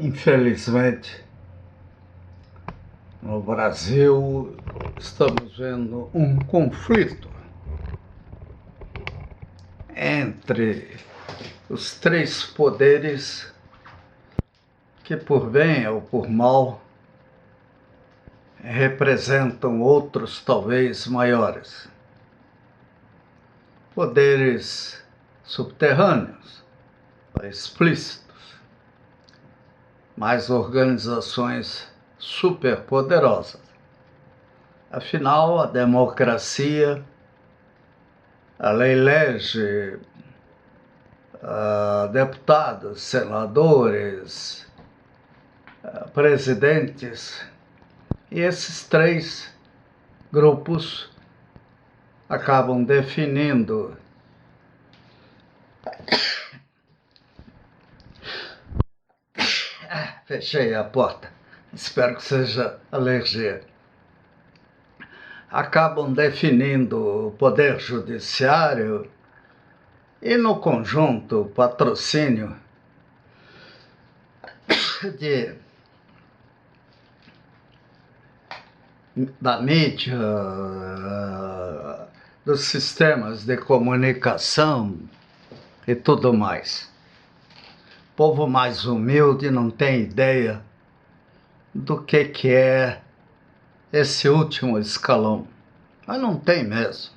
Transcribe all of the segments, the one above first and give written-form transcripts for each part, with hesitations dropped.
Infelizmente, no Brasil, estamos vendo um conflito entre os três poderes que, por bem ou por mal, representam outros talvez maiores. Poderes subterrâneos, explícitos, mas organizações superpoderosas. Afinal, a democracia, ela elege deputados, senadores, presidentes, e esses três grupos acabam definindo fechei a porta, espero que seja alergia. Acabam definindo o poder judiciário e, no conjunto, o patrocínio da mídia, dos sistemas de comunicação e tudo mais. O povo mais humilde não tem ideia do que é esse último escalão. Mas não tem mesmo.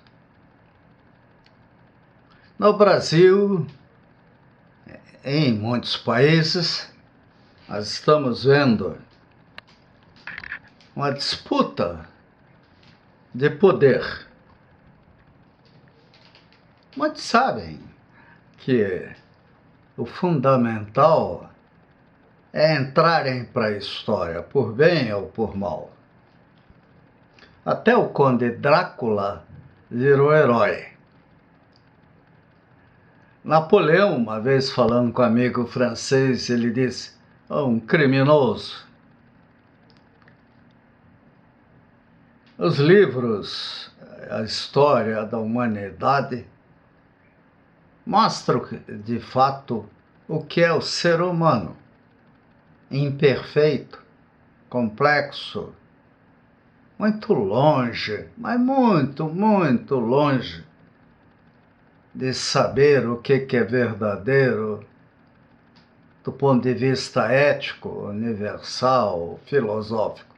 No Brasil, em muitos países, nós estamos vendo uma disputa de poder. Muitos sabem que o fundamental é entrarem para a história, por bem ou por mal. Até o Conde Drácula virou herói. Napoleão, uma vez falando com um amigo francês, ele disse: um criminoso. Os livros, a história da humanidade, mostram de fato o que é o ser humano. Imperfeito, complexo, muito longe, mas muito, muito longe de saber o que é verdadeiro do ponto de vista ético, universal, filosófico.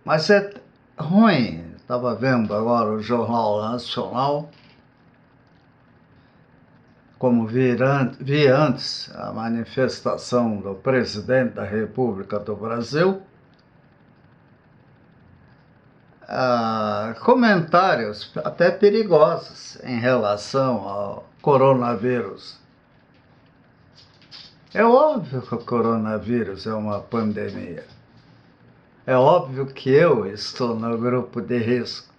Mas é ruim. Estava vendo agora o Jornal Nacional, como vi antes a manifestação do presidente da República do Brasil, comentários até perigosos em relação ao coronavírus. É óbvio que o coronavírus é uma pandemia. É óbvio que eu estou no grupo de risco.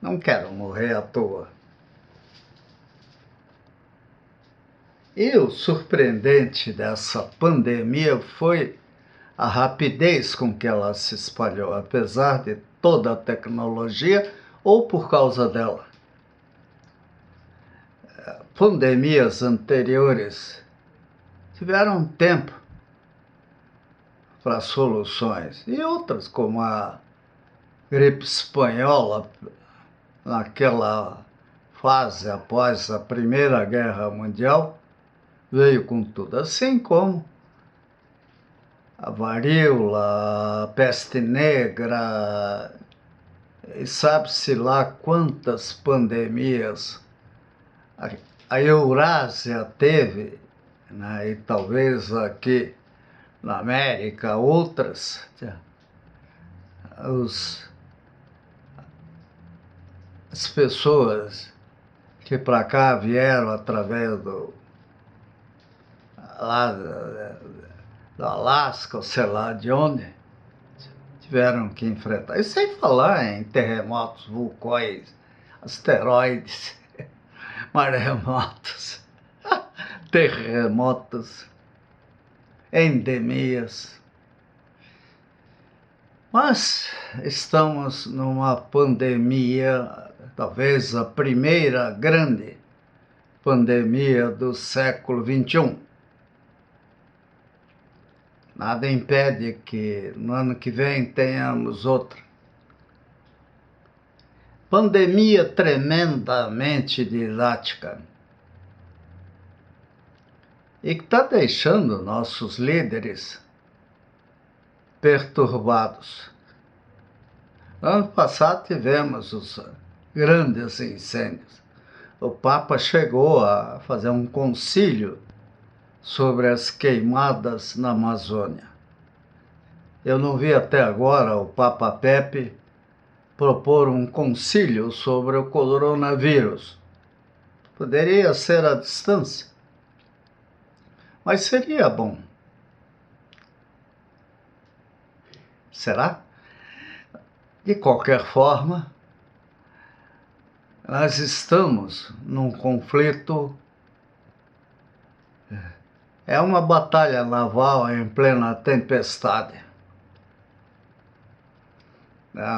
Não quero morrer à toa. E o surpreendente dessa pandemia foi a rapidez com que ela se espalhou, apesar de toda a tecnologia ou por causa dela. Pandemias anteriores tiveram tempo para soluções, e outras, como a gripe espanhola, naquela fase após a Primeira Guerra Mundial, veio com tudo, assim como a varíola, a peste negra, e sabe-se lá quantas pandemias a Eurásia teve, né? E talvez aqui na América outras. As pessoas que para cá vieram através do Alasca, ou sei lá de onde, tiveram que enfrentar. E sem falar em terremotos, vulcões, asteroides, maremotos, terremotos, endemias. Mas estamos numa pandemia, talvez a primeira grande pandemia do século XXI. Nada impede que no ano que vem tenhamos outra. Pandemia tremendamente didática e que está deixando nossos líderes perturbados. Ano passado tivemos os grandes incêndios. O Papa chegou a fazer um concílio sobre as queimadas na Amazônia. Eu não vi até agora o Papa Pepe propor um concílio sobre o coronavírus. Poderia ser à distância, mas seria bom. Será? De qualquer forma, nós estamos num conflito. É uma batalha naval em plena tempestade.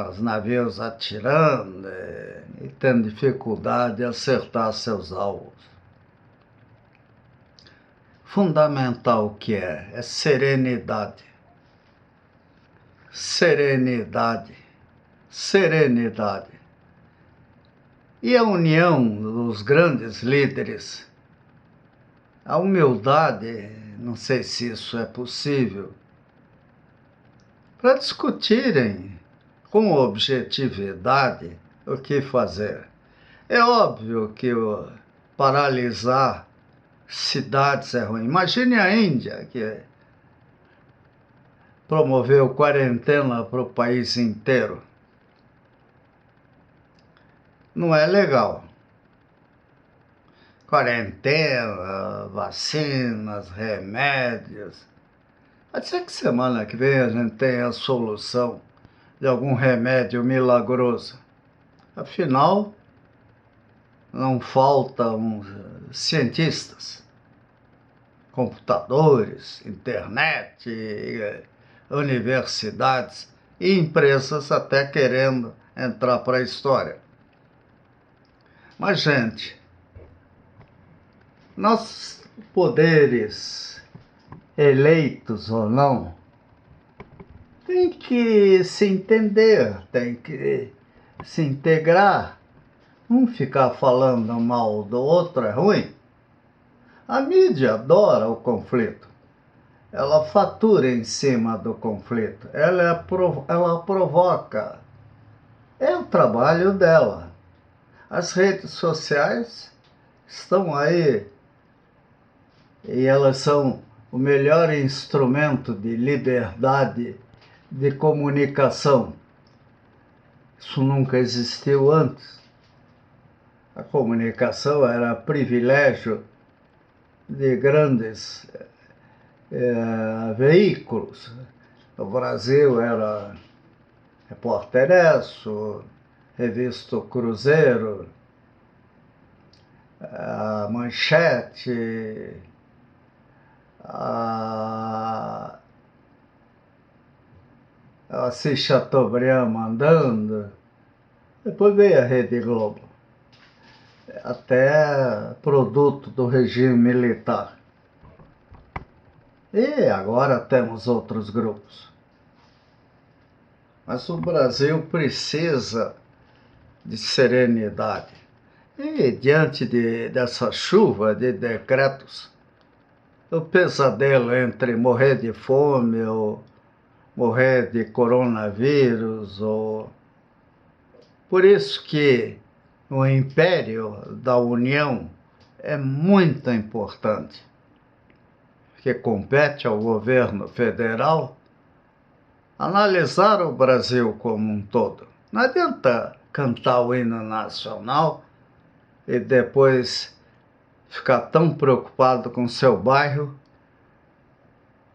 Os navios atirando e tendo dificuldade de acertar seus alvos. Fundamental o que é serenidade. Serenidade. Serenidade. E a união dos grandes líderes, a humildade, não sei se isso é possível, para discutirem com objetividade o que fazer. É óbvio que paralisar cidades é ruim. Imagine a Índia, que promoveu quarentena para o país inteiro. Não é legal. Quarentena, vacinas, remédios. Pode ser que semana que vem a gente tenha a solução de algum remédio milagroso. Afinal, não faltam cientistas, computadores, internet, universidades e empresas até querendo entrar para a história. Mas, gente, nossos poderes, eleitos ou não, tem que se entender, tem que se integrar. Um ficar falando mal do outro é ruim. A mídia adora o conflito. Ela fatura em cima do conflito. Ela provoca. É o trabalho dela. As redes sociais estão aí e elas são o melhor instrumento de liberdade de comunicação. Isso nunca existiu antes. A comunicação era privilégio de grandes veículos. No Brasil era Repórter Esso, Revista Cruzeiro, a Manchete, a Assis Chateaubriand mandando. Depois veio a Rede Globo, até produto do regime militar. E agora temos outros grupos. Mas o Brasil precisa de serenidade. E diante dessa chuva de decretos, o pesadelo entre morrer de fome ou morrer de coronavírus, por isso que o império da União é muito importante, que compete ao governo federal analisar o Brasil como um todo. Não adianta cantar o hino nacional e depois ficar tão preocupado com seu bairro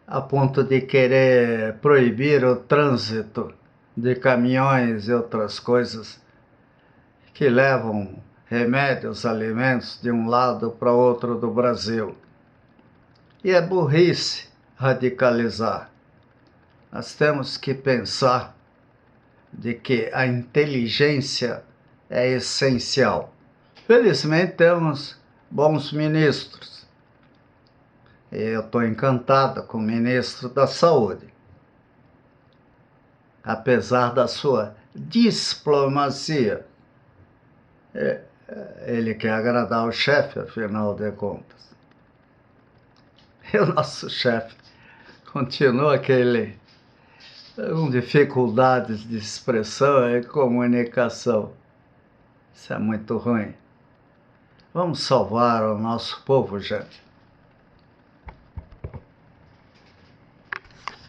a ponto de querer proibir o trânsito de caminhões e outras coisas que levam remédios, alimentos de um lado para outro do Brasil. E é burrice radicalizar. Nós temos que pensar de que a inteligência é essencial. Felizmente temos bons ministros. Eu estou encantada com o ministro da Saúde. Apesar da sua diplomacia, ele quer agradar o chefe, afinal de contas. E o nosso chefe continua aquele com dificuldades de expressão e comunicação. Isso é muito ruim. Vamos salvar o nosso povo, gente.